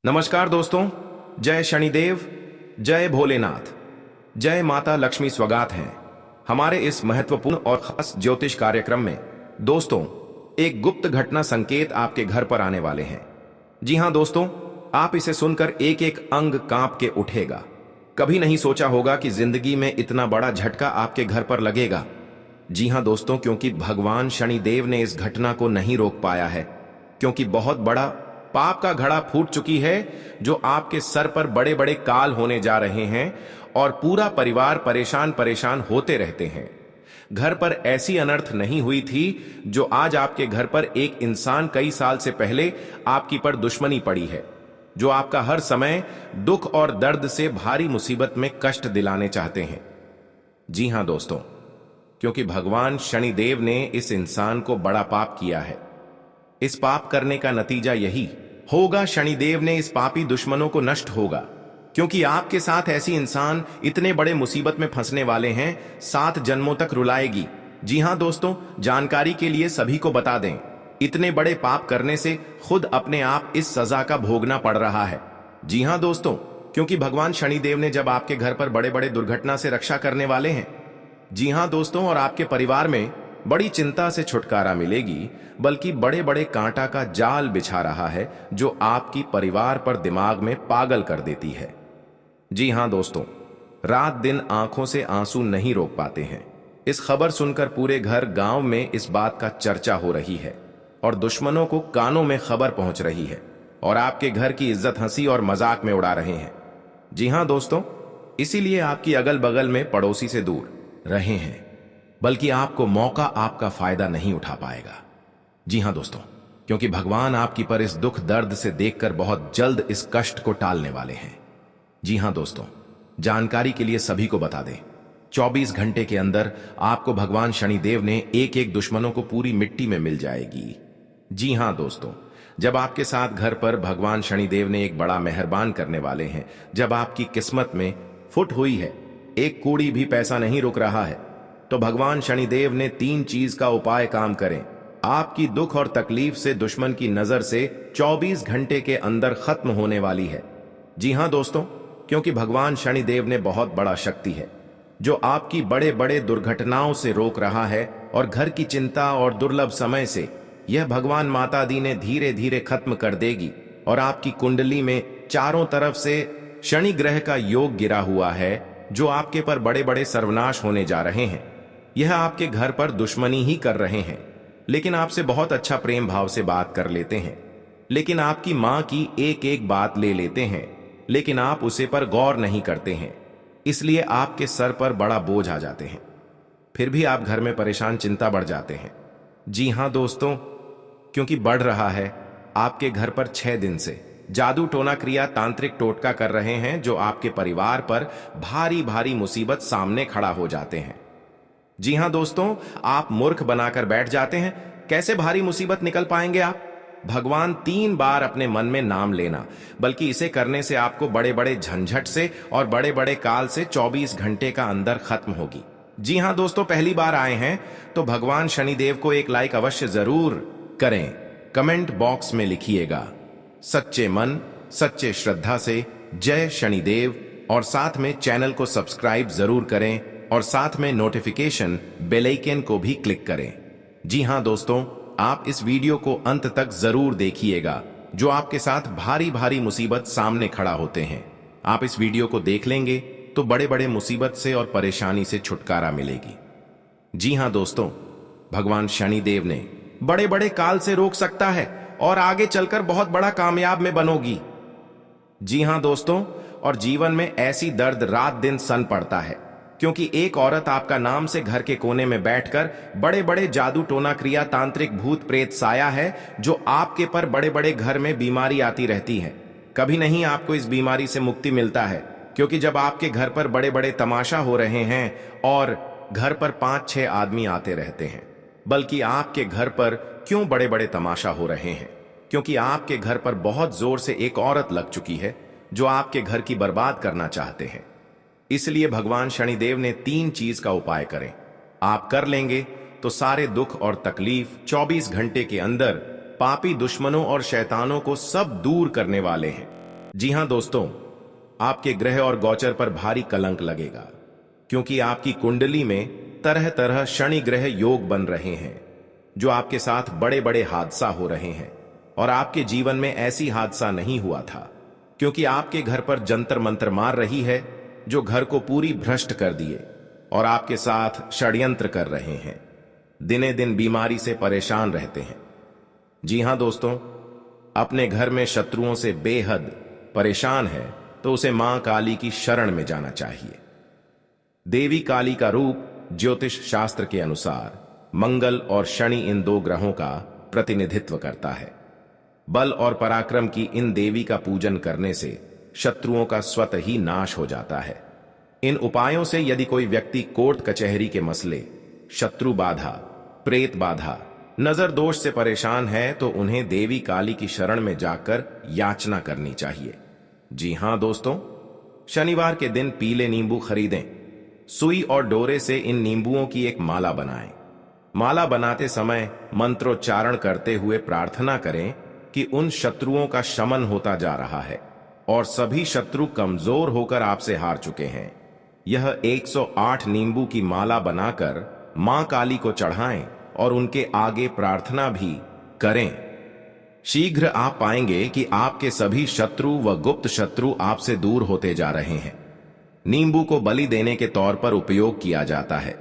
नमस्कार दोस्तों। जय शनिदेव, जय भोलेनाथ, जय माता लक्ष्मी स्वागत है हमारे इस महत्वपूर्ण और खास ज्योतिष कार्यक्रम में। दोस्तों, एक गुप्त घटना संकेत आपके घर पर आने वाले हैं। जी हां दोस्तों, आप इसे सुनकर एक एक अंग कांप के उठेगा। कभी नहीं सोचा होगा कि जिंदगी में इतना बड़ा झटका आपके घर पर लगेगा। जी हां दोस्तों, क्योंकि भगवान शनिदेव ने इस घटना को नहीं रोक पाया है, क्योंकि बहुत बड़ा पाप का घड़ा फूट चुकी है जो आपके सर पर बड़े बड़े काल होने जा रहे हैं और पूरा परिवार परेशान परेशान होते रहते हैं। घर पर ऐसी अनर्थ नहीं हुई थी जो आज आपके घर पर एक इंसान कई साल से पहले आपकी पर दुश्मनी पड़ी है, जो आपका हर समय दुख और दर्द से भारी मुसीबत में कष्ट दिलाने चाहते हैं। जी हां दोस्तों, क्योंकि भगवान शनिदेव ने इस इंसान को बड़ा पाप किया है। इस पाप करने का नतीजा यही होगा, शनिदेव ने इस पापी दुश्मनों को नष्ट होगा, क्योंकि आपके साथ ऐसी इंसान इतने बड़े मुसीबत में फंसने वाले हैं, 7 जन्मों तक रुलाएगी। जी हां दोस्तों, जानकारी के लिए सभी को बता दें, इतने बड़े पाप करने से खुद अपने आप इस सजा का भोगना पड़ रहा है। जी हां दोस्तों, क्योंकि भगवान शनिदेव ने जब आपके घर पर बड़े बड़े दुर्घटना से रक्षा करने वाले हैं। जी हां दोस्तों, और आपके परिवार में बड़ी चिंता से छुटकारा मिलेगी, बल्कि बड़े बड़े कांटा का जाल बिछा रहा है जो आपकी परिवार पर दिमाग में पागल कर देती है। जी हां दोस्तों, रात दिन आंखों से आंसू नहीं रोक पाते हैं। इस खबर सुनकर पूरे घर गांव में इस बात का चर्चा हो रही है और दुश्मनों को कानों में खबर पहुंच रही है और आपके घर की इज्जत हंसी और मजाक में उड़ा रहे हैं। जी हां दोस्तों, इसीलिए आपकी अगल बगल में पड़ोसी से दूर रहे हैं, बल्कि आपको मौका आपका फायदा नहीं उठा पाएगा। जी हां दोस्तों, क्योंकि भगवान आपकी पर इस दुख दर्द से देखकर बहुत जल्द इस कष्ट को टालने वाले हैं। जी हां दोस्तों, जानकारी के लिए सभी को बता दें, 24 घंटे के अंदर आपको भगवान शनिदेव ने एक एक दुश्मनों को पूरी मिट्टी में मिल जाएगी। जी हां दोस्तों, जब आपके साथ घर पर भगवान शनिदेव ने एक बड़ा मेहरबान करने वाले हैं, जब आपकी किस्मत में फुट हुई है, एक कूड़ी भी पैसा नहीं रुक रहा है, तो भगवान शनिदेव ने 3 चीज का उपाय काम करें। आपकी दुख और तकलीफ से दुश्मन की नजर से 24 घंटे के अंदर खत्म होने वाली है। जी हां दोस्तों, क्योंकि भगवान शनिदेव ने बहुत बड़ा शक्ति है जो आपकी बड़े बड़े दुर्घटनाओं से रोक रहा है, और घर की चिंता और दुर्लभ समय से यह भगवान माता दी ने धीरे धीरे खत्म कर देगी। और आपकी कुंडली में चारों तरफ से शनि ग्रह का योग गिरा हुआ है जो आपके पर बड़े बड़े सर्वनाश होने जा रहे हैं। यह आपके घर पर दुश्मनी ही कर रहे हैं, लेकिन आपसे बहुत अच्छा प्रेम भाव से बात कर लेते हैं, लेकिन आपकी मां की एक एक बात ले लेते हैं, लेकिन आप उसे पर गौर नहीं करते हैं, इसलिए आपके सर पर बड़ा बोझ आ जाते हैं। फिर भी आप घर में परेशान, चिंता बढ़ जाते हैं। जी हां दोस्तों, क्योंकि बढ़ रहा है। आपके घर पर 6 दिन से जादू टोना क्रिया तांत्रिक टोटका कर रहे हैं जो आपके परिवार पर भारी भारी मुसीबत सामने खड़ा हो जाते हैं। जी हां दोस्तों, आप मूर्ख बनाकर बैठ जाते हैं, कैसे भारी मुसीबत निकल पाएंगे आप। भगवान 3 बार अपने मन में नाम लेना, बल्कि इसे करने से आपको बड़े बड़े झंझट से और बड़े बड़े काल से 24 घंटे का अंदर खत्म होगी। जी हां दोस्तों, पहली बार आए हैं तो भगवान शनिदेव को एक लाइक अवश्य जरूर करें। कमेंट बॉक्स में लिखिएगा सच्चे मन सच्चे श्रद्धा से जय शनिदेव, और साथ में चैनल को सब्सक्राइब जरूर करें और साथ में नोटिफिकेशन बेल आइकन को भी क्लिक करें। जी हां दोस्तों, आप इस वीडियो को अंत तक जरूर देखिएगा, जो आपके साथ भारी भारी मुसीबत सामने खड़ा होते हैं। आप इस वीडियो को देख लेंगे तो बड़े बड़े मुसीबत से और परेशानी से छुटकारा मिलेगी। जी हां दोस्तों, भगवान शनिदेव ने बड़े बड़े काल से रोक सकता है और आगे चलकर बहुत बड़ा कामयाब में बनोगी। जी हां दोस्तों, और जीवन में ऐसी दर्द रात दिन सन पड़ता है, क्योंकि एक औरत आपका नाम से घर के कोने में बैठकर बड़े बड़े जादू टोना क्रिया तांत्रिक भूत प्रेत साया है जो आपके पर बड़े बड़े घर में बीमारी आती रहती है। कभी नहीं आपको इस बीमारी से मुक्ति मिलता है, क्योंकि जब आपके घर पर बड़े बड़े तमाशा हो रहे हैं और घर पर 5-6 आदमी आते रहते हैं, बल्कि आपके घर पर क्यों बड़े बड़े तमाशा हो रहे हैं, क्योंकि आपके घर पर बहुत जोर से एक औरत लग चुकी है जो आपके घर की बर्बाद करना चाहते हैं। इसलिए भगवान शनिदेव ने 3 चीज का उपाय करें। आप कर लेंगे तो सारे दुख और तकलीफ 24 घंटे के अंदर पापी दुश्मनों और शैतानों को सब दूर करने वाले हैं। जी हां दोस्तों, आपके ग्रह और गोचर पर भारी कलंक लगेगा, क्योंकि आपकी कुंडली में तरह तरह शनि ग्रह योग बन रहे हैं, जो आपके साथ बड़े बड़े हादसा हो रहे हैं। और आपके जीवन में ऐसी हादसा नहीं हुआ था, क्योंकि आपके घर पर जंतर मंतर मार रही है, जो घर को पूरी भ्रष्ट कर दिए और आपके साथ षड्यंत्र कर रहे हैं। दिने दिन बीमारी से परेशान रहते हैं। जी हां दोस्तों, अपने घर में शत्रुओं से बेहद परेशान है तो उसे मां काली की शरण में जाना चाहिए। देवी काली का रूप ज्योतिष शास्त्र के अनुसार मंगल और शनि इन दो ग्रहों का प्रतिनिधित्व करता है। बल और पराक्रम की इन देवी का पूजन करने से शत्रुओं का स्वतः ही नाश हो जाता है। इन उपायों से यदि कोई व्यक्ति कोर्ट कचहरी के मसले, शत्रु बाधा, प्रेत बाधा, नजर दोष से परेशान है तो उन्हें देवी काली की शरण में जाकर याचना करनी चाहिए। जी हां दोस्तों, शनिवार के दिन पीले नींबू खरीदें। सुई और डोरे से इन नींबुओं की एक माला बनाएं। माला बनाते समय मंत्रोच्चारण करते हुए प्रार्थना करें कि उन शत्रुओं का शमन होता जा रहा है और सभी शत्रु कमजोर होकर आपसे हार चुके हैं। यह 108 नींबू की माला बनाकर मां काली को चढ़ाएं और उनके आगे प्रार्थना भी करें। शीघ्र आप पाएंगे कि आपके सभी शत्रु व गुप्त शत्रु आपसे दूर होते जा रहे हैं। नींबू को बलि देने के तौर पर उपयोग किया जाता है।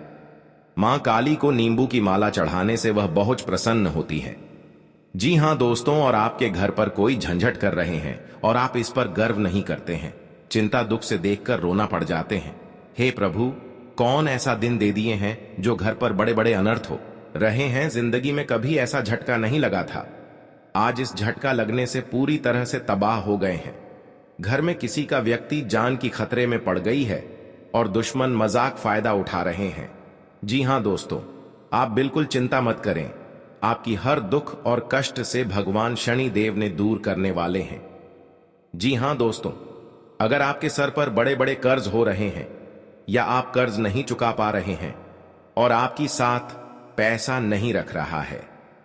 मां काली को नींबू की माला चढ़ाने से वह बहुत प्रसन्न होती है। जी हां दोस्तों, और आपके घर पर कोई झंझट कर रहे हैं और आप इस पर गर्व नहीं करते हैं, चिंता दुख से देखकर रोना पड़ जाते हैं। हे प्रभु, कौन ऐसा दिन दे दिए हैं जो घर पर बड़े बड़े अनर्थ हो रहे हैं। जिंदगी में कभी ऐसा झटका नहीं लगा था। आज इस झटका लगने से पूरी तरह से तबाह हो गए हैं। घर में किसी का व्यक्ति जान की खतरे में पड़ गई है और दुश्मन मजाक फायदा उठा रहे हैं। जी हां दोस्तों, आप बिल्कुल चिंता मत करें। आपकी हर दुख और कष्ट से भगवान शनि देव ने दूर करने वाले हैं। जी हां दोस्तों, अगर आपके सर पर बड़े बड़े कर्ज हो रहे हैं या आप कर्ज नहीं चुका पा रहे हैं और आपकी साथ पैसा नहीं रख रहा है,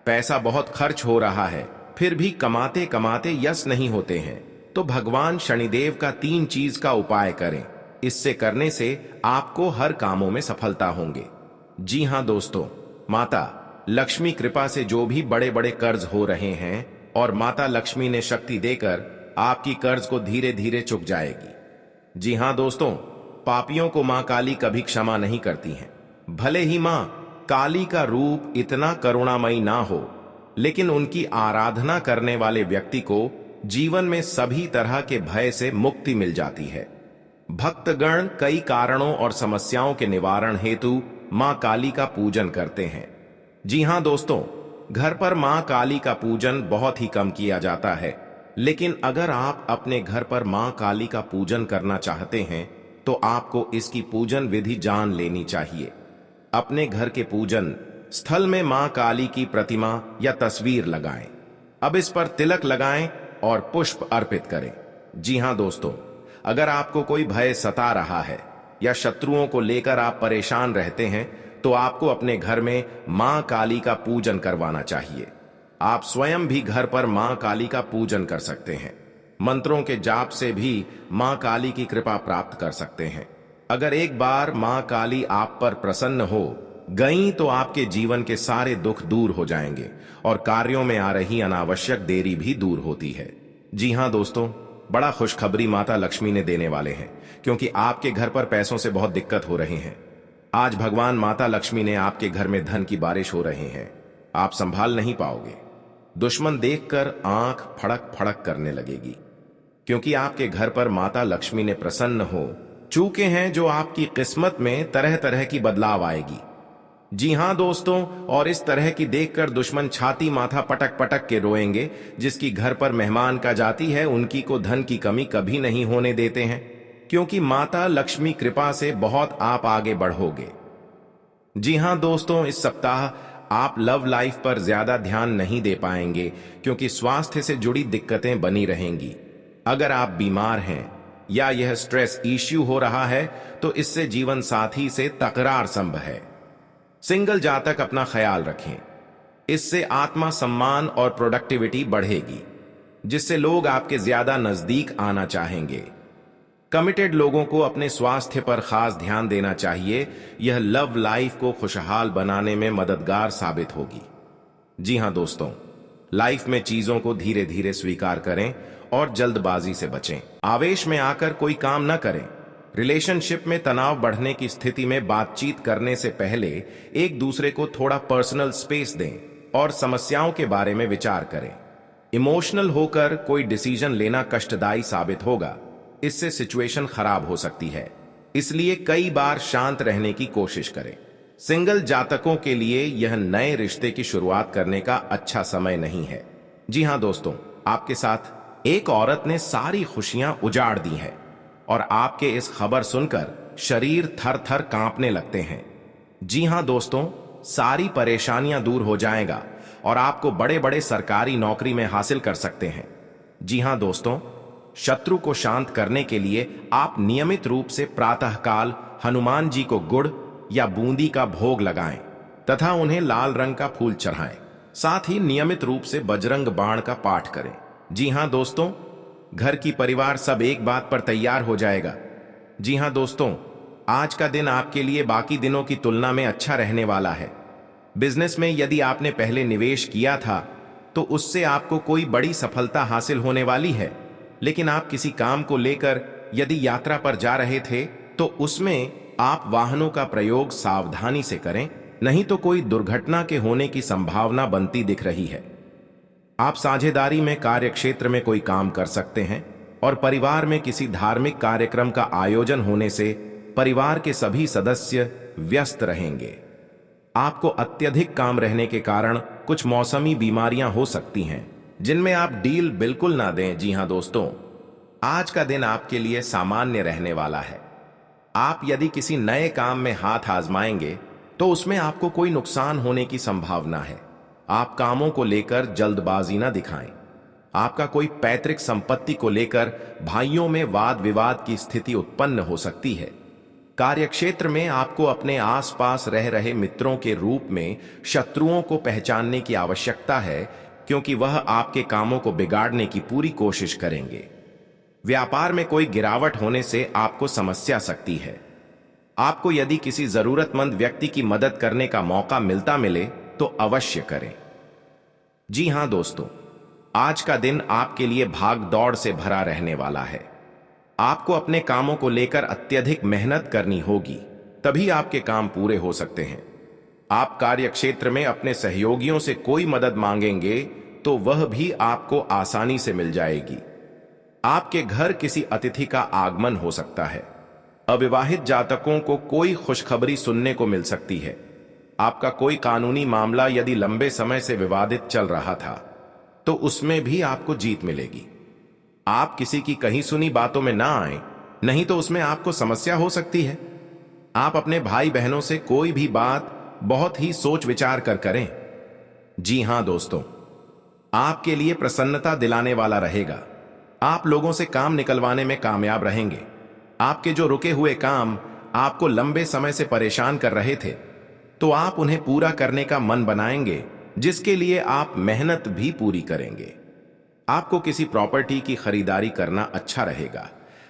पैसा बहुत खर्च हो रहा है, फिर भी कमाते कमाते यश नहीं होते हैं, तो भगवान शनिदेव का 3 चीज का उपाय करें। इससे करने से आपको हर कामों में सफलता होंगे। जी हां दोस्तों, माता लक्ष्मी कृपा से जो भी बड़े बड़े कर्ज हो रहे हैं और माता लक्ष्मी ने शक्ति देकर आपकी कर्ज को धीरे धीरे चुक जाएगी। जी हां दोस्तों, पापियों को मां काली कभी क्षमा नहीं करती हैं। भले ही मां काली का रूप इतना करुणामयी ना हो, लेकिन उनकी आराधना करने वाले व्यक्ति को जीवन में सभी तरह के भय से मुक्ति मिल जाती है। भक्तगण कई कारणों और समस्याओं के निवारण हेतु मां काली का पूजन करते हैं। जी हां दोस्तों, घर पर मां काली का पूजन बहुत ही कम किया जाता है, लेकिन अगर आप अपने घर पर मां काली का पूजन करना चाहते हैं तो आपको इसकी पूजन विधि जान लेनी चाहिए। अपने घर के पूजन स्थल में मां काली की प्रतिमा या तस्वीर लगाएं। अब इस पर तिलक लगाएं और पुष्प अर्पित करें। जी हां दोस्तों, अगर आपको कोई भय सता रहा है या शत्रुओं को लेकर आप परेशान रहते हैं तो आपको अपने घर में मां काली का पूजन करवाना चाहिए। आप स्वयं भी घर पर मां काली का पूजन कर सकते हैं। मंत्रों के जाप से भी मां काली की कृपा प्राप्त कर सकते हैं। अगर एक बार मां काली आप पर प्रसन्न हो गई तो आपके जीवन के सारे दुख दूर हो जाएंगे और कार्यों में आ रही अनावश्यक देरी भी दूर होती है। जी हां दोस्तों, बड़ा खुशखबरी माता लक्ष्मी ने देने वाले हैं, क्योंकि आपके घर पर पैसों से बहुत दिक्कत हो रही है। आज भगवान माता लक्ष्मी ने आपके घर में धन की बारिश हो रही है। आप संभाल नहीं पाओगे। दुश्मन देखकर आंख फड़क फड़क करने लगेगी, क्योंकि आपके घर पर माता लक्ष्मी ने प्रसन्न हो चूके हैं, जो आपकी किस्मत में तरह तरह की बदलाव आएगी। जी हां दोस्तों, और इस तरह की देखकर दुश्मन छाती माथा पटक पटक के रोएंगे। जिसकी घर पर मेहमान का जाती है उनकी को धन की कमी कभी नहीं होने देते हैं, क्योंकि माता लक्ष्मी कृपा से बहुत आप आगे बढ़ोगे। जी हां दोस्तों, इस सप्ताह आप लव लाइफ पर ज्यादा ध्यान नहीं दे पाएंगे, क्योंकि स्वास्थ्य से जुड़ी दिक्कतें बनी रहेंगी। अगर आप बीमार हैं या यह स्ट्रेस इश्यू हो रहा है तो इससे जीवन साथी से तकरार संभव है। सिंगल जातक अपना ख्याल रखें, इससे आत्मा सम्मान और प्रोडक्टिविटी बढ़ेगी। जिससे लोग आपके ज्यादा नजदीक आना चाहेंगे। कमिटेड लोगों को अपने स्वास्थ्य पर खास ध्यान देना चाहिए, यह लव लाइफ को खुशहाल बनाने में मददगार साबित होगी। जी हां दोस्तों, लाइफ में चीजों को धीरे धीरे स्वीकार करें और जल्दबाजी से बचें। आवेश में आकर कोई काम न करें। रिलेशनशिप में तनाव बढ़ने की स्थिति में बातचीत करने से पहले एक दूसरे को थोड़ा पर्सनल स्पेस दें और समस्याओं के बारे में विचार करें। इमोशनल होकर कोई डिसीजन लेना कष्टदायी साबित होगा, इससे सिचुएशन खराब हो सकती है, इसलिए कई बार शांत रहने की कोशिश करें। सिंगल जातकों के लिए यह नए रिश्ते की शुरुआत करने का अच्छा समय नहीं है। जी हां दोस्तों, आपके साथ एक औरत ने सारी खुशियां उजाड़ दी है और आपके इस खबर सुनकर शरीर थर थर कांपने लगते हैं। जी हां दोस्तों, सारी परेशानियां दूर हो जाएगा और आपको बड़े बड़े सरकारी नौकरी में हासिल कर सकते हैं। जी हां दोस्तों, शत्रु को शांत करने के लिए आप नियमित रूप से प्रातःकाल हनुमान जी को गुड़ या बूंदी का भोग लगाएं तथा उन्हें लाल रंग का फूल चढ़ाएं। साथ ही नियमित रूप से बजरंग बाण का पाठ करें। जी हां दोस्तों, घर की परिवार सब एक बात पर तैयार हो जाएगा। जी हां दोस्तों, आज का दिन आपके लिए बाकी दिनों की तुलना में अच्छा रहने वाला है। बिजनेस में यदि आपने पहले निवेश किया था तो उससे आपको कोई बड़ी सफलता हासिल होने वाली है, लेकिन आप किसी काम को लेकर यदि यात्रा पर जा रहे थे तो उसमें आप वाहनों का प्रयोग सावधानी से करें, नहीं तो कोई दुर्घटना के होने की संभावना बनती दिख रही है। आप साझेदारी में कार्यक्षेत्र में कोई काम कर सकते हैं और परिवार में किसी धार्मिक कार्यक्रम का आयोजन होने से परिवार के सभी सदस्य व्यस्त रहेंगे। आपको अत्यधिक काम रहने के कारण कुछ मौसमी बीमारियां हो सकती हैं, जिनमें आप डील बिल्कुल ना दें। जी हां दोस्तों, आज का दिन आपके लिए सामान्य रहने वाला है। आप यदि किसी नए काम में हाथ आजमाएंगे तो उसमें आपको कोई नुकसान होने की संभावना है। आप कामों को लेकर जल्दबाजी ना दिखाएं। आपका कोई पैतृक संपत्ति को लेकर भाइयों में वाद विवाद की स्थिति उत्पन्न हो सकती है। कार्यक्षेत्र में आपको अपने आसपास रह रहे मित्रों के रूप में शत्रुओं को पहचानने की आवश्यकता है, क्योंकि वह आपके कामों को बिगाड़ने की पूरी कोशिश करेंगे। व्यापार में कोई गिरावट होने से आपको समस्या सकती है। आपको यदि किसी जरूरतमंद व्यक्ति की मदद करने का मौका मिले तो अवश्य करें। जी हां दोस्तों, आज का दिन आपके लिए भाग दौड़ से भरा रहने वाला है। आपको अपने कामों को लेकर अत्यधिक मेहनत करनी होगी, तभी आपके काम पूरे हो सकते हैं। आप कार्यक्षेत्र में अपने सहयोगियों से कोई मदद मांगेंगे तो वह भी आपको आसानी से मिल जाएगी। आपके घर किसी अतिथि का आगमन हो सकता है। अविवाहित जातकों को कोई खुशखबरी सुनने को मिल सकती है। आपका कोई कानूनी मामला यदि लंबे समय से विवादित चल रहा था तो उसमें भी आपको जीत मिलेगी। आप किसी की कही सुनी बातों में ना आए, नहीं तो उसमें आपको समस्या हो सकती है। आप अपने भाई बहनों से कोई भी बात बहुत ही सोच विचार कर करें। जी हां दोस्तों, आपके लिए प्रसन्नता दिलाने वाला रहेगा। आप लोगों से काम निकलवाने में कामयाब रहेंगे। आपके जो रुके हुए काम आपको लंबे समय से परेशान कर रहे थे, तो आप उन्हें पूरा करने का मन बनाएंगे, जिसके लिए आप मेहनत भी पूरी करेंगे। आपको किसी प्रॉपर्टी की खरीदारी करना अच्छा रहेगा,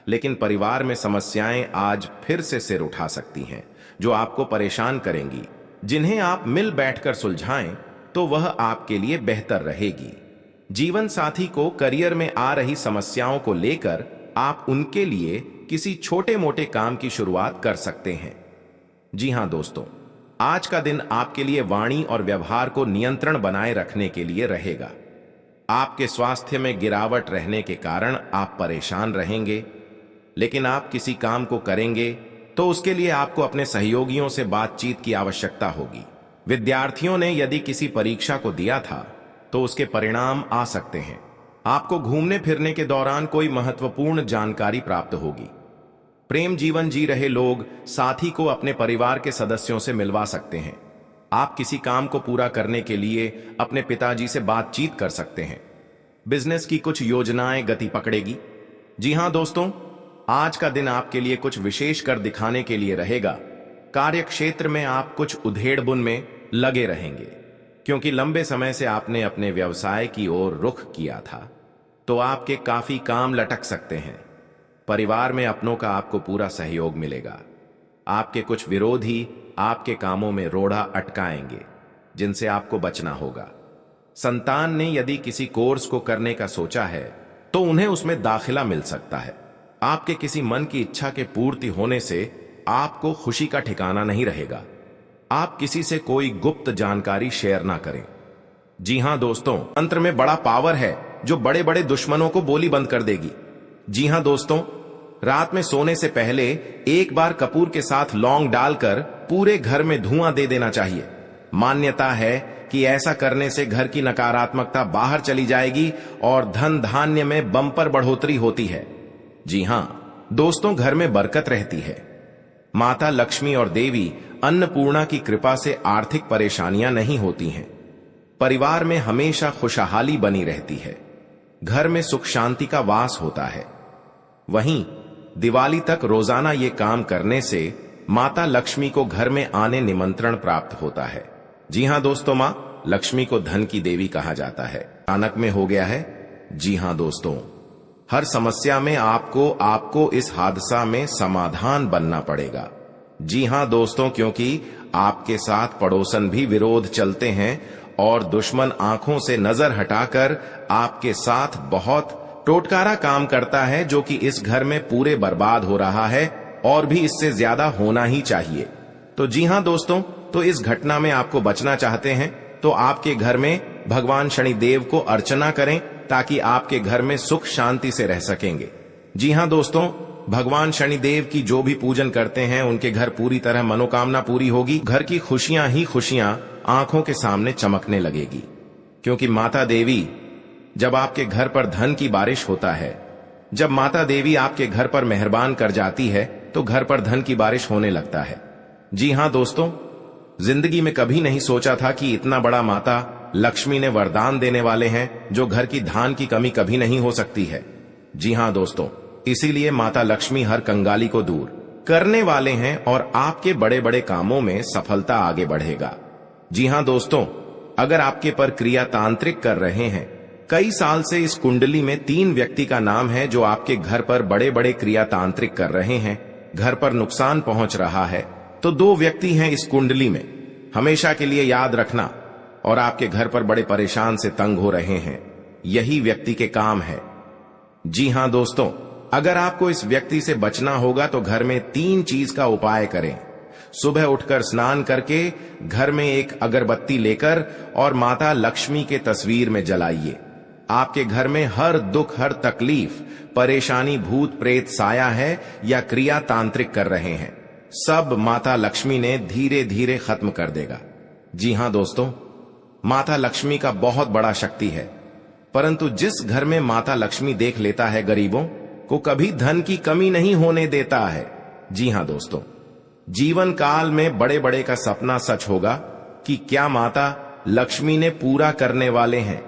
लेकिन परिवार में समस्याएं आज फिर से सिर उठा सकती हैं, जो आपको परेशान करेंगी। जिन्हें आप मिल बैठकर सुलझाएं तो वह आपके लिए बेहतर रहेगी। जीवन साथी को करियर में आ रही समस्याओं को लेकर आप उनके लिए किसी छोटे मोटे काम की शुरुआत कर सकते हैं। जी हां दोस्तों, आज का दिन आपके लिए वाणी और व्यवहार को नियंत्रण बनाए रखने के लिए रहेगा। आपके स्वास्थ्य में गिरावट रहने के कारण आप परेशान रहेंगे, लेकिन आप किसी काम को करेंगे तो उसके लिए आपको अपने सहयोगियों से बातचीत की आवश्यकता होगी। विद्यार्थियों ने यदि किसी परीक्षा को दिया था तो उसके परिणाम आ सकते हैं। आपको घूमने फिरने के दौरान कोई महत्वपूर्ण जानकारी प्राप्त होगी। प्रेम जीवन जी रहे लोग साथी को अपने परिवार के सदस्यों से मिलवा सकते हैं। आप किसी काम को पूरा करने के लिए अपने पिताजी से बातचीत कर सकते हैं। बिजनेस की कुछ योजनाएं गति पकड़ेगी। जी हां दोस्तों, आज का दिन आपके लिए कुछ विशेष कर दिखाने के लिए रहेगा। कार्यक्षेत्र में आप कुछ उधेड़-बुन में लगे रहेंगे, क्योंकि लंबे समय से आपने अपने व्यवसाय की ओर रुख किया था। तो आपके काफी काम लटक सकते हैं। परिवार में अपनों का आपको पूरा सहयोग मिलेगा। आपके कुछ विरोधी आपके कामों में रोड़ा अटकाएंगे, जिनसे आपको बचना होगा। संतान ने यदि किसी कोर्स को करने का सोचा है तो उन्हें उसमें दाखिला मिल सकता है। आपके किसी मन की इच्छा के पूर्ति होने से आपको खुशी का ठिकाना नहीं रहेगा। आप किसी से कोई गुप्त जानकारी शेयर ना करें। जी हां दोस्तों, तंत्र में बड़ा पावर है जो बड़े बड़े दुश्मनों को बोली बंद कर देगी। जी हां दोस्तों, रात में सोने से पहले एक बार कपूर के साथ लौंग डालकर पूरे घर में धुआं दे देना चाहिए। मान्यता है कि ऐसा करने से घर की नकारात्मकता बाहर चली जाएगी और धन धान्य में बम्पर बढ़ोतरी होती है। जी हां दोस्तों, घर में बरकत रहती है। माता लक्ष्मी और देवी अन्नपूर्णा की कृपा से आर्थिक परेशानियां नहीं होती हैं। परिवार में हमेशा खुशहाली बनी रहती है। घर में सुख शांति का वास होता है। वहीं दिवाली तक रोजाना ये काम करने से माता लक्ष्मी को घर में आने निमंत्रण प्राप्त होता है। जी हां दोस्तों, मां लक्ष्मी को धन की देवी कहा जाता है। अचानक में हो गया है। जी हां दोस्तों, हर समस्या में आपको इस हादसा में समाधान बनना पड़ेगा। जी हां दोस्तों, क्योंकि आपके साथ पड़ोसन भी विरोध चलते हैं और दुश्मन आंखों से नजर हटाकर आपके साथ बहुत टोटकारा काम करता है, जो कि इस घर में पूरे बर्बाद हो रहा है और भी इससे ज्यादा होना ही चाहिए। तो जी हां दोस्तों, तो इस घटना में आपको बचना चाहते हैं तो आपके घर में भगवान शनिदेव को अर्चना करें, ताकि आपके घर में सुख शांति से रह सकेंगे। जी हां दोस्तों, भगवान शनिदेव की जो भी पूजन करते हैं उनके घर पूरी तरह मनोकामना पूरी होगी। घर की खुशियां ही खुशियां आंखों के सामने चमकने लगेगी, क्योंकि माता देवी जब आपके घर पर धन की बारिश होता है, जब माता देवी आपके घर पर मेहरबान कर जाती है तो घर पर धन की बारिश होने लगता है। जी हां दोस्तों, जिंदगी में कभी नहीं सोचा था कि इतना बड़ा माता लक्ष्मी ने वरदान देने वाले हैं, जो घर की धान की कमी कभी नहीं हो सकती है। जी हां दोस्तों, इसीलिए माता लक्ष्मी हर कंगाली को दूर करने वाले हैं और आपके बड़े बड़े कामों में सफलता आगे बढ़ेगा। जी हां दोस्तों, अगर आपके पर क्रिया तांत्रिक कर रहे हैं, कई साल से इस कुंडली में 3 व्यक्ति का नाम है जो आपके घर पर बड़े बड़े क्रिया तांत्रिक कर रहे हैं, घर पर नुकसान पहुंच रहा है, तो 2 व्यक्ति हैं इस कुंडली में। हमेशा के लिए याद रखना। और आपके घर पर बड़े परेशान से तंग हो रहे हैं, यही व्यक्ति के काम है। जी हां दोस्तों, अगर आपको इस व्यक्ति से बचना होगा तो घर में 3 चीज का उपाय करें। सुबह उठकर स्नान करके घर में एक अगरबत्ती लेकर और माता लक्ष्मी के तस्वीर में जलाइए। आपके घर में हर दुख, हर तकलीफ, परेशानी, भूत प्रेत साया है या क्रिया तांत्रिक कर रहे हैं, सब माता लक्ष्मी ने धीरे धीरे खत्म कर देगा। जी हां दोस्तों, माता लक्ष्मी का बहुत बड़ा शक्ति है, परंतु जिस घर में माता लक्ष्मी देख लेता है गरीबों को कभी धन की कमी नहीं होने देता है। जी हां दोस्तों, जीवन काल में बड़े बड़े का सपना सच होगा कि क्या माता लक्ष्मी ने पूरा करने वाले हैं।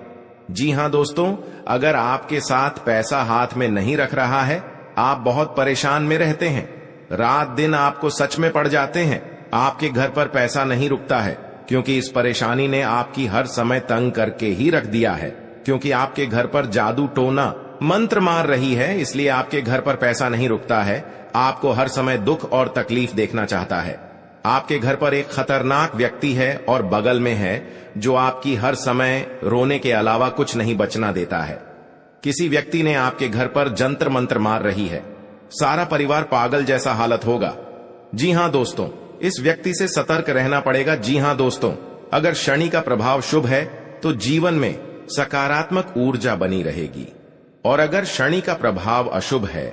जी हां दोस्तों, अगर आपके साथ पैसा हाथ में नहीं रख रहा है, आप बहुत परेशान में रहते हैं, रात दिन आपको सच में पड़ जाते हैं, आपके घर पर पैसा नहीं रुकता है, क्योंकि इस परेशानी ने आपकी हर समय तंग करके ही रख दिया है, क्योंकि आपके घर पर जादू टोना मंत्र मार रही है, इसलिए आपके घर पर पैसा नहीं रुकता है। आपको हर समय दुख और तकलीफ देखना चाहता है। आपके घर पर एक खतरनाक व्यक्ति है और बगल में है जो आपकी हर समय रोने के अलावा कुछ नहीं बचना देता है। किसी व्यक्ति ने आपके घर पर जंतर मंत्र मार रही है, सारा परिवार पागल जैसा हालत होगा। जी हां दोस्तों, इस व्यक्ति से सतर्क रहना पड़ेगा। जी हां दोस्तों, अगर शनि का प्रभाव शुभ है तो जीवन में सकारात्मक ऊर्जा बनी रहेगी, और अगर शनि का प्रभाव अशुभ है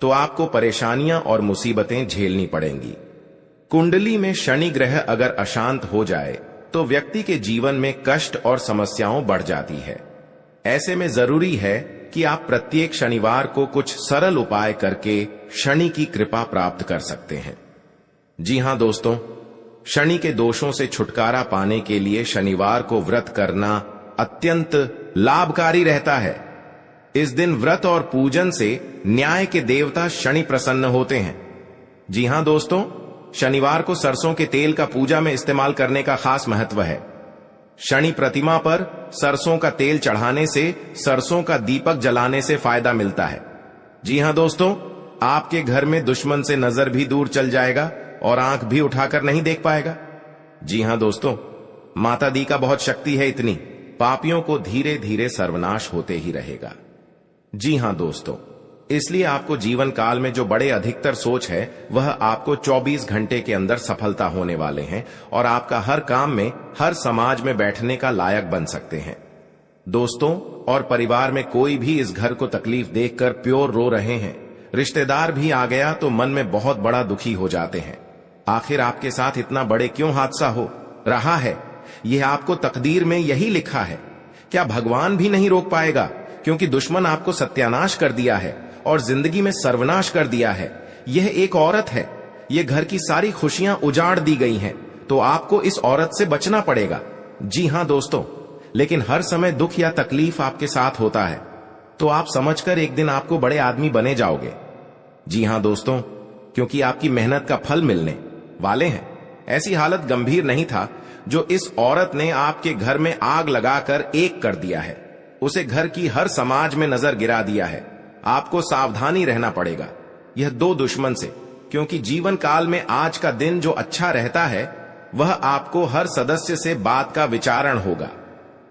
तो आपको परेशानियां और मुसीबतें झेलनी पड़ेंगी। कुंडली में शनि ग्रह अगर अशांत हो जाए तो व्यक्ति के जीवन में कष्ट और समस्याओं बढ़ जाती है। ऐसे में जरूरी है कि आप प्रत्येक शनिवार को कुछ सरल उपाय करके शनि की कृपा प्राप्त कर सकते हैं। जी हां दोस्तों, शनि के दोषों से छुटकारा पाने के लिए शनिवार को व्रत करना अत्यंत लाभकारी रहता है। इस दिन व्रत और पूजन से न्याय के देवता शनि प्रसन्न होते हैं। जी हां दोस्तों, शनिवार को सरसों के तेल का पूजा में इस्तेमाल करने का खास महत्व है। शनि प्रतिमा पर सरसों का तेल चढ़ाने से, सरसों का दीपक जलाने से फायदा मिलता है। जी हां दोस्तों, आपके घर में दुश्मन से नजर भी दूर चल जाएगा और आंख भी उठाकर नहीं देख पाएगा। जी हां दोस्तों, माता दी का बहुत शक्ति है, इतनी पापियों को धीरे धीरे सर्वनाश होते ही रहेगा। जी हां दोस्तों, इसलिए आपको जीवन काल में जो बड़े अधिकतर सोच है वह आपको 24 घंटे के अंदर सफलता होने वाले हैं और आपका हर काम में, हर समाज में बैठने का लायक बन सकते हैं। दोस्तों और परिवार में कोई भी इस घर को तकलीफ देखकर प्योर रो रहे हैं, रिश्तेदार भी आ गया तो मन में बहुत बड़ा दुखी हो जाते हैं। आखिर आपके साथ इतना बड़े क्यों हादसा हो रहा है? यह आपको तकदीर में यही लिखा है। क्या भगवान भी नहीं रोक पाएगा? क्योंकि दुश्मन आपको सत्यानाश कर दिया है और जिंदगी में सर्वनाश कर दिया है। यह एक औरत है, यह घर की सारी खुशियां उजाड़ दी गई हैं, तो आपको इस औरत से बचना पड़ेगा। जी हां दोस्तों, लेकिन हर समय दुख या तकलीफ आपके साथ होता है, तो आप समझकर एक दिन आपको बड़े आदमी बने जाओगे। जी हां दोस्तों, क्योंकि आपकी मेहनत का फल मिलने वाले हैं। ऐसी हालत गंभीर नहीं था जो इस औरत ने आपके घर में आग लगाकर एक कर दिया है, उसे घर की हर समाज में नजर गिरा दिया है। आपको सावधानी रहना पड़ेगा यह दो दुश्मन से, क्योंकि जीवन काल में आज का दिन जो अच्छा रहता है वह आपको हर सदस्य से बात का विचारण होगा।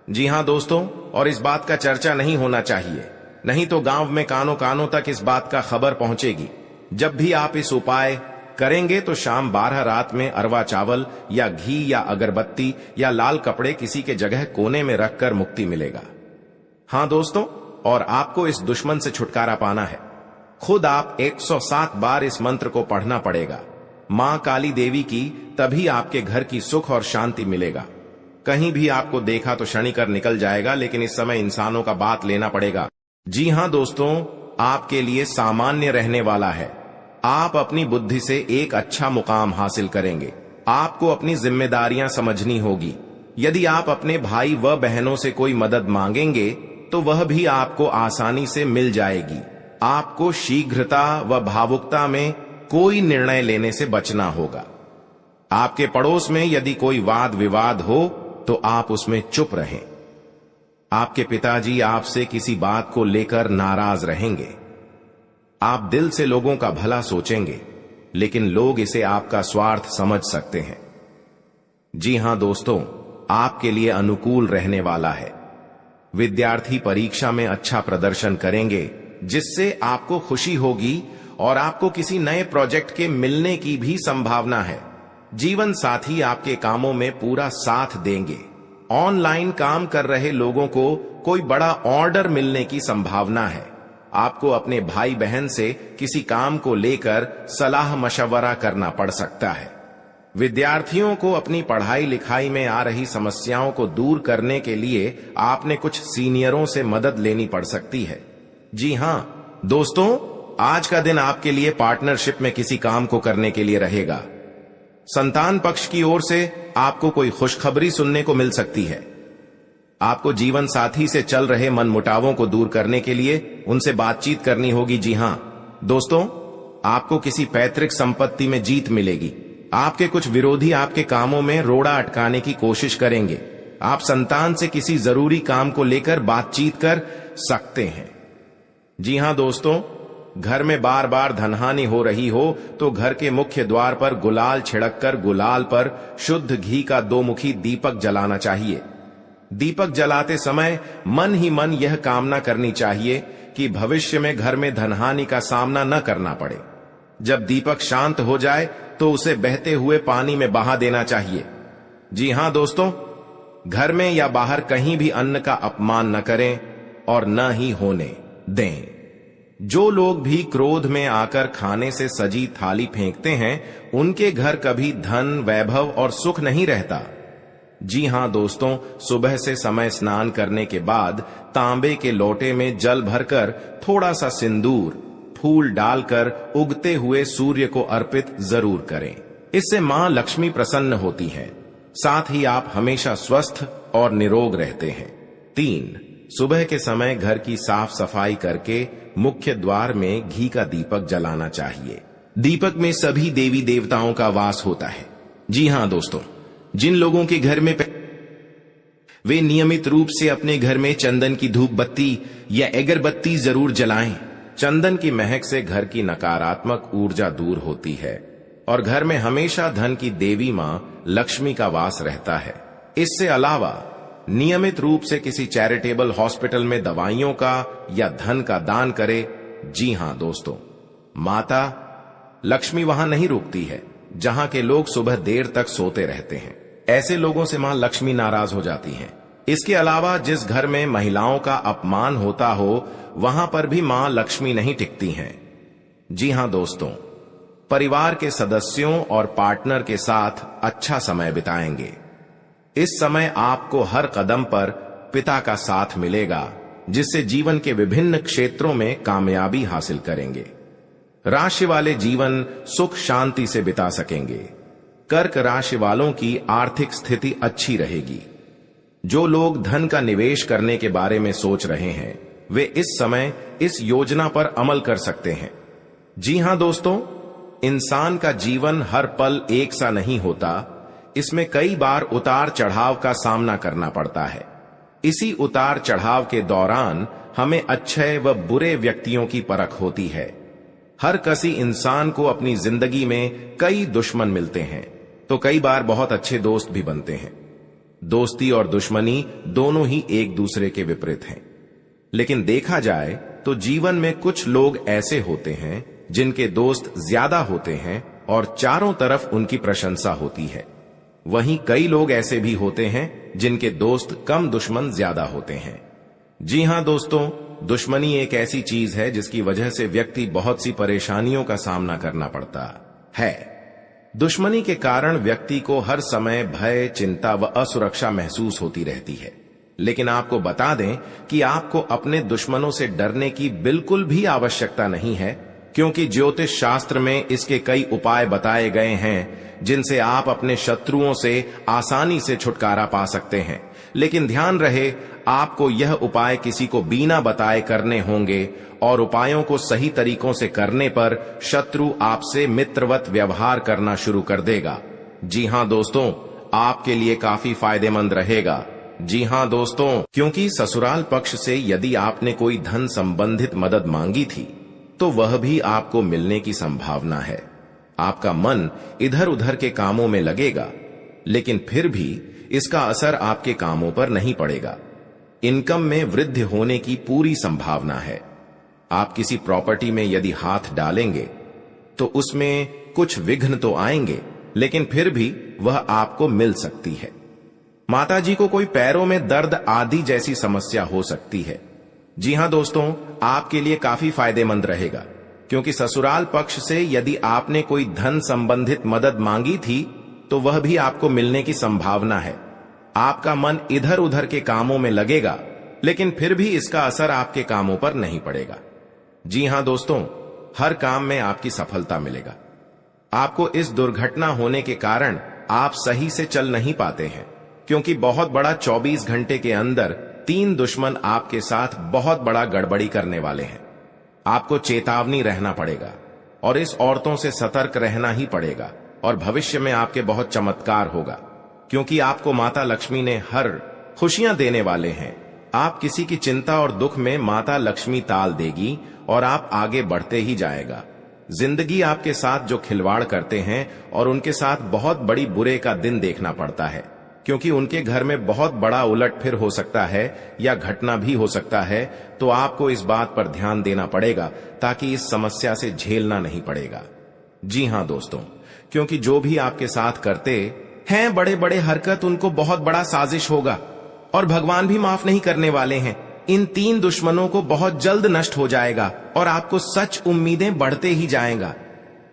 जी हां दोस्तों, और इस बात का चर्चा नहीं होना चाहिए, नहीं तो गांव में कानों कानों तक इस बात का खबर पहुंचेगी। जब भी आप इस उपाय करेंगे तो शाम 12 रात में अरवा चावल या घी या अगरबत्ती या लाल कपड़े किसी के जगह कोने में रखकर मुक्ति मिलेगा। हां दोस्तों, और आपको इस दुश्मन से छुटकारा पाना है। खुद आप 107 बार इस मंत्र को पढ़ना पड़ेगा। मां काली देवी की, तभी आपके घर की सुख और शांति मिलेगा। कहीं भी आपको देखा तो शनि कर निकल जाएगा, लेकिन इस समय इंसानों का बात लेना पड़ेगा। जी हां दोस्तों, आपके लिए सामान्य रहने वाला है। आप अपनी बुद्धि से एक अच्छा मुकाम हासिल करेंगे। आपको अपनी जिम्मेदारियां समझनी होगी। यदि आप अपने भाई व बहनों से कोई मदद मांगेंगे तो वह भी आपको आसानी से मिल जाएगी। आपको शीघ्रता व भावुकता में कोई निर्णय लेने से बचना होगा। आपके पड़ोस में यदि कोई वाद विवाद हो तो आप उसमें चुप रहें। आपके पिताजी आपसे किसी बात को लेकर नाराज रहेंगे। आप दिल से लोगों का भला सोचेंगे, लेकिन लोग इसे आपका स्वार्थ समझ सकते हैं। जी हां दोस्तों, आपके लिए अनुकूल रहने वाला है। विद्यार्थी परीक्षा में अच्छा प्रदर्शन करेंगे, जिससे आपको खुशी होगी और आपको किसी नए प्रोजेक्ट के मिलने की भी संभावना है। जीवन साथी आपके कामों में पूरा साथ देंगे। ऑनलाइन काम कर रहे लोगों को कोई बड़ा ऑर्डर मिलने की संभावना है। आपको अपने भाई बहन से किसी काम को लेकर सलाह मशवरा करना पड़ सकता है। विद्यार्थियों को अपनी पढ़ाई लिखाई में आ रही समस्याओं को दूर करने के लिए आपने कुछ सीनियरों से मदद लेनी पड़ सकती है। जी हां दोस्तों, आज का दिन आपके लिए पार्टनरशिप में किसी काम को करने के लिए रहेगा। संतान पक्ष की ओर से आपको कोई खुशखबरी सुनने को मिल सकती है। आपको जीवन साथी से चल रहे मनमुटावों को दूर करने के लिए उनसे बातचीत करनी होगी। जी हां दोस्तों, आपको किसी पैतृक संपत्ति में जीत मिलेगी। आपके कुछ विरोधी आपके कामों में रोड़ा अटकाने की कोशिश करेंगे। आप संतान से किसी जरूरी काम को लेकर बातचीत कर सकते हैं। जी हां दोस्तों, घर में बार बार धनहानि हो रही हो तो घर के मुख्य द्वार पर गुलाल छिड़ककर गुलाल पर शुद्ध घी का 2 मुखी दीपक जलाना चाहिए। दीपक जलाते समय मन ही मन यह कामना करनी चाहिए कि भविष्य में घर में धनहानि का सामना न करना पड़े। जब दीपक शांत हो जाए तो उसे बहते हुए पानी में बहा देना चाहिए। जी हां दोस्तों, घर में या बाहर कहीं भी अन्न का अपमान न करें और न ही होने दें। जो लोग भी क्रोध में आकर खाने से सजी थाली फेंकते हैं, उनके घर कभी धन, वैभव और सुख नहीं रहता। जी हां दोस्तों, सुबह से समय स्नान करने के बाद तांबे के लोटे में जल भरकर थोड़ा सा सिंदूर, फूल डालकर उगते हुए सूर्य को अर्पित जरूर करें। इससे मां लक्ष्मी प्रसन्न होती हैं। साथ ही आप हमेशा स्वस्थ और निरोग रहते हैं। 3, सुबह के समय घर की साफ सफाई करके मुख्य द्वार में घी का दीपक जलाना चाहिए। दीपक में सभी देवी देवताओं का वास होता है। जी हां दोस्तों, जिन लोगों के घर में वे नियमित रूप से अपने घर में चंदन की धूप बत्ती या अगरबत्ती जरूर जलाएं। चंदन की महक से घर की नकारात्मक ऊर्जा दूर होती है और घर में हमेशा धन की देवी मां लक्ष्मी का वास रहता है। इससे अलावा नियमित रूप से किसी चैरिटेबल हॉस्पिटल में दवाइयों का या धन का दान करे। जी हां दोस्तों, माता लक्ष्मी वहां नहीं रुकती है जहां के लोग सुबह देर तक सोते रहते हैं। ऐसे लोगों से मां लक्ष्मी नाराज हो जाती हैं। इसके अलावा जिस घर में महिलाओं का अपमान होता हो वहां पर भी मां लक्ष्मी नहीं टिकती हैं। जी हां दोस्तों, परिवार के सदस्यों और पार्टनर के साथ अच्छा समय बिताएंगे। इस समय आपको हर कदम पर पिता का साथ मिलेगा, जिससे जीवन के विभिन्न क्षेत्रों में कामयाबी हासिल करेंगे। राशि वाले जीवन सुख शांति से बिता सकेंगे। कर्क राशि वालों की आर्थिक स्थिति अच्छी रहेगी। जो लोग धन का निवेश करने के बारे में सोच रहे हैं वे इस समय इस योजना पर अमल कर सकते हैं। जी हां दोस्तों, इंसान का जीवन हर पल एक सा नहीं होता। इसमें कई बार उतार चढ़ाव का सामना करना पड़ता है। इसी उतार चढ़ाव के दौरान हमें अच्छे व बुरे व्यक्तियों की परख होती है। हर किसी इंसान को अपनी जिंदगी में कई दुश्मन मिलते हैं तो कई बार बहुत अच्छे दोस्त भी बनते हैं। दोस्ती और दुश्मनी दोनों ही एक दूसरे के विपरीत हैं। लेकिन देखा जाए तो जीवन में कुछ लोग ऐसे होते हैं जिनके दोस्त ज्यादा होते हैं और चारों तरफ उनकी प्रशंसा होती है। वहीं कई लोग ऐसे भी होते हैं जिनके दोस्त कम, दुश्मन ज्यादा होते हैं। जी हां दोस्तों, दुश्मनी एक ऐसी चीज है जिसकी वजह से व्यक्ति बहुत सी परेशानियों का सामना करना पड़ता है। दुश्मनी के कारण व्यक्ति को हर समय भय, चिंता व असुरक्षा महसूस होती रहती है। लेकिन आपको बता दें कि आपको अपने दुश्मनों से डरने की बिल्कुल भी आवश्यकता नहीं है, क्योंकि ज्योतिष शास्त्र में इसके कई उपाय बताए गए हैं जिनसे आप अपने शत्रुओं से आसानी से छुटकारा पा सकते हैं। लेकिन ध्यान रहे, आपको यह उपाय किसी को बिना बताए करने होंगे और उपायों को सही तरीकों से करने पर शत्रु आपसे मित्रवत व्यवहार करना शुरू कर देगा। जी हां दोस्तों, आपके लिए काफी फायदेमंद रहेगा। जी हां दोस्तों, क्योंकि ससुराल पक्ष से यदि आपने कोई धन संबंधित मदद मांगी थी तो वह भी आपको मिलने की संभावना है। आपका मन इधर उधर के कामों में लगेगा, लेकिन फिर भी इसका असर आपके कामों पर नहीं पड़ेगा। इनकम में वृद्धि होने की पूरी संभावना है। आप किसी प्रॉपर्टी में यदि हाथ डालेंगे तो उसमें कुछ विघ्न तो आएंगे, लेकिन फिर भी वह आपको मिल सकती है। माताजी को कोई पैरों में दर्द आदि जैसी समस्या हो सकती है। जी हां दोस्तों, आपके लिए काफी फायदेमंद रहेगा, क्योंकि ससुराल पक्ष से यदि आपने कोई धन संबंधित मदद मांगी थी तो वह भी आपको मिलने की संभावना है। आपका मन इधर उधर के कामों में लगेगा, लेकिन फिर भी इसका असर आपके कामों पर नहीं पड़ेगा। जी हां दोस्तों, हर काम में आपकी सफलता मिलेगा। आपको इस दुर्घटना होने के कारण आप सही से चल नहीं पाते हैं, क्योंकि बहुत बड़ा 24 घंटे के अंदर 3 दुश्मन आपके साथ बहुत बड़ा गड़बड़ी करने वाले हैं। आपको चेतावनी रहना पड़ेगा और इस औरतों से सतर्क रहना ही पड़ेगा। और भविष्य में आपके बहुत चमत्कार होगा, क्योंकि आपको माता लक्ष्मी ने हर खुशियां देने वाले हैं। आप किसी की चिंता और दुख में माता लक्ष्मी ताल देगी और आप आगे बढ़ते ही जाएगा। जिंदगी आपके साथ जो खिलवाड़ करते हैं और उनके साथ बहुत बड़ी बुरे का दिन देखना पड़ता है, क्योंकि उनके घर में बहुत बड़ा उलटफेर हो सकता है या घटना भी हो सकता है। तो आपको इस बात पर ध्यान देना पड़ेगा ताकि इस समस्या से झेलना नहीं पड़ेगा। जी हां दोस्तों, क्योंकि जो भी आपके साथ करते हैं बड़े बड़े हरकत, उनको बहुत बड़ा साजिश होगा और भगवान भी माफ नहीं करने वाले हैं। इन 3 दुश्मनों को बहुत जल्द नष्ट हो जाएगा और आपको सच उम्मीदें बढ़ते ही जाएगा।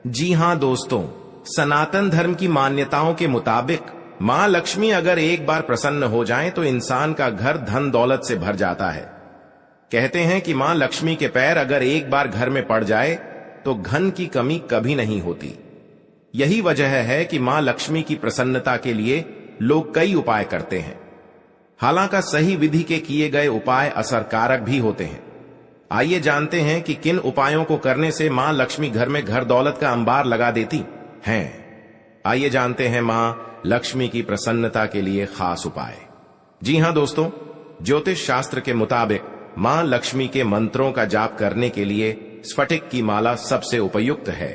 जी हां दोस्तों, सनातन धर्म की मान्यताओं के मुताबिक मां लक्ष्मी अगर एक बार प्रसन्न हो जाएं तो इंसान का घर धन दौलत से भर जाता है। कहते हैं कि मां लक्ष्मी के पैर अगर एक बार घर में पड़ जाए तो धन की कमी कभी नहीं होती। यही वजह है कि मां लक्ष्मी की प्रसन्नता के लिए लोग कई उपाय करते हैं। हालांकि सही विधि के किए गए उपाय असरकारक भी होते हैं। आइए जानते हैं कि किन उपायों को करने से मां लक्ष्मी घर में घर दौलत का अंबार लगा देती हैं। आइए जानते हैं मां लक्ष्मी की प्रसन्नता के लिए खास उपाय। जी हां दोस्तों, ज्योतिष शास्त्र के मुताबिक मां लक्ष्मी के मंत्रों का जाप करने के लिए स्फटिक की माला सबसे उपयुक्त है।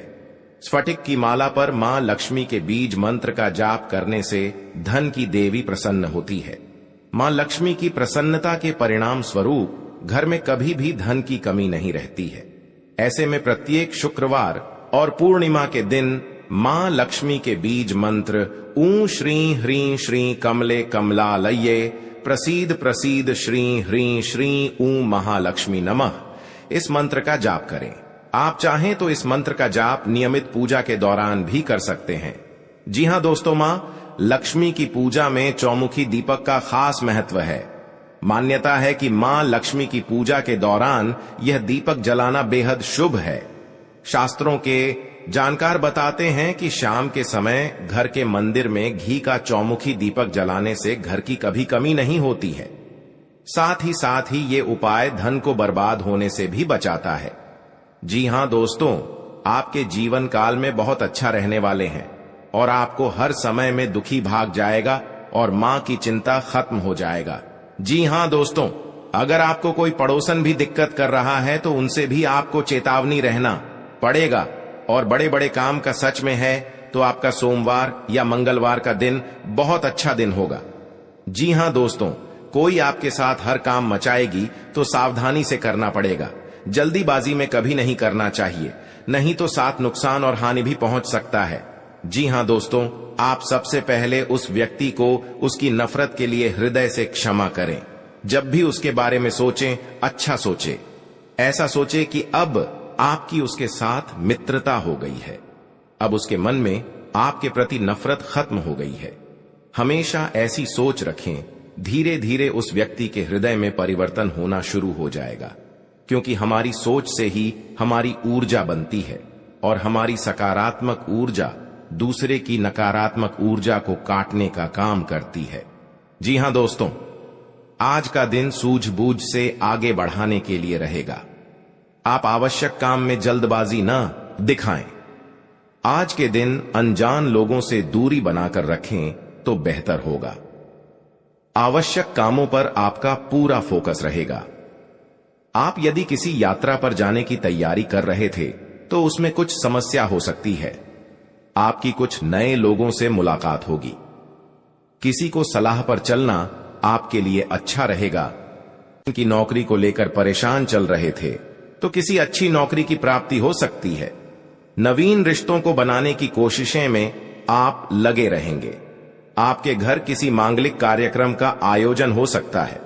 स्फटिक की माला पर मां लक्ष्मी के बीज मंत्र का जाप करने से धन की देवी प्रसन्न होती है। मां लक्ष्मी की प्रसन्नता के परिणाम स्वरूप घर में कभी भी धन की कमी नहीं रहती है। ऐसे में प्रत्येक शुक्रवार और पूर्णिमा के दिन मां लक्ष्मी के बीज मंत्र ऊ श्री ह्रीं श्री कमले कमलालये प्रसीद प्रसीद श्री ह्रीं श्री ऊ महालक्ष्मी नमः, इस मंत्र का जाप करें। आप चाहें तो इस मंत्र का जाप नियमित पूजा के दौरान भी कर सकते हैं। जी हां दोस्तों, मां लक्ष्मी की पूजा में चौमुखी दीपक का खास महत्व है। मान्यता है कि मां लक्ष्मी की पूजा के दौरान यह दीपक जलाना बेहद शुभ है। शास्त्रों के जानकार बताते हैं कि शाम के समय घर के मंदिर में घी का चौमुखी दीपक जलाने से घर की कभी कमी नहीं होती है। साथ ही ये उपाय धन को बर्बाद होने से भी बचाता है। जी हां दोस्तों, आपके जीवन काल में बहुत अच्छा रहने वाले हैं और आपको हर समय में दुखी भाग जाएगा और मां की चिंता खत्म हो जाएगा। जी हां दोस्तों, अगर आपको कोई पड़ोसन भी दिक्कत कर रहा है तो उनसे भी आपको चेतावनी रहना पड़ेगा। और बड़े बड़े काम का सच में है तो आपका सोमवार या मंगलवार का दिन बहुत अच्छा दिन होगा। जी हां दोस्तों, कोई आपके साथ हर काम मचाएगी तो सावधानी से करना पड़ेगा। जल्दीबाजी में कभी नहीं करना चाहिए, नहीं तो साथ नुकसान और हानि भी पहुंच सकता है। जी हां दोस्तों, आप सबसे पहले उस व्यक्ति को उसकी नफरत के लिए हृदय से क्षमा करें। जब भी उसके बारे में सोचें, अच्छा सोचें। ऐसा सोचें कि अब आपकी उसके साथ मित्रता हो गई है, अब उसके मन में आपके प्रति नफरत खत्म हो गई है। हमेशा ऐसी सोच रखें। धीरे धीरे उस व्यक्ति के हृदय में परिवर्तन होना शुरू हो जाएगा, क्योंकि हमारी सोच से ही हमारी ऊर्जा बनती है और हमारी सकारात्मक ऊर्जा दूसरे की नकारात्मक ऊर्जा को काटने का काम करती है। जी हां दोस्तों, आज का दिन सूझबूझ से आगे बढ़ाने के लिए रहेगा। आप आवश्यक काम में जल्दबाजी न दिखाएं। आज के दिन अनजान लोगों से दूरी बनाकर रखें तो बेहतर होगा। आवश्यक कामों पर आपका पूरा फोकस रहेगा। आप यदि किसी यात्रा पर जाने की तैयारी कर रहे थे तो उसमें कुछ समस्या हो सकती है। आपकी कुछ नए लोगों से मुलाकात होगी। किसी को सलाह पर चलना आपके लिए अच्छा रहेगा। उनकी नौकरी को लेकर परेशान चल रहे थे तो किसी अच्छी नौकरी की प्राप्ति हो सकती है। नवीन रिश्तों को बनाने की कोशिशें में आप लगे रहेंगे। आपके घर किसी मांगलिक कार्यक्रम का आयोजन हो सकता है।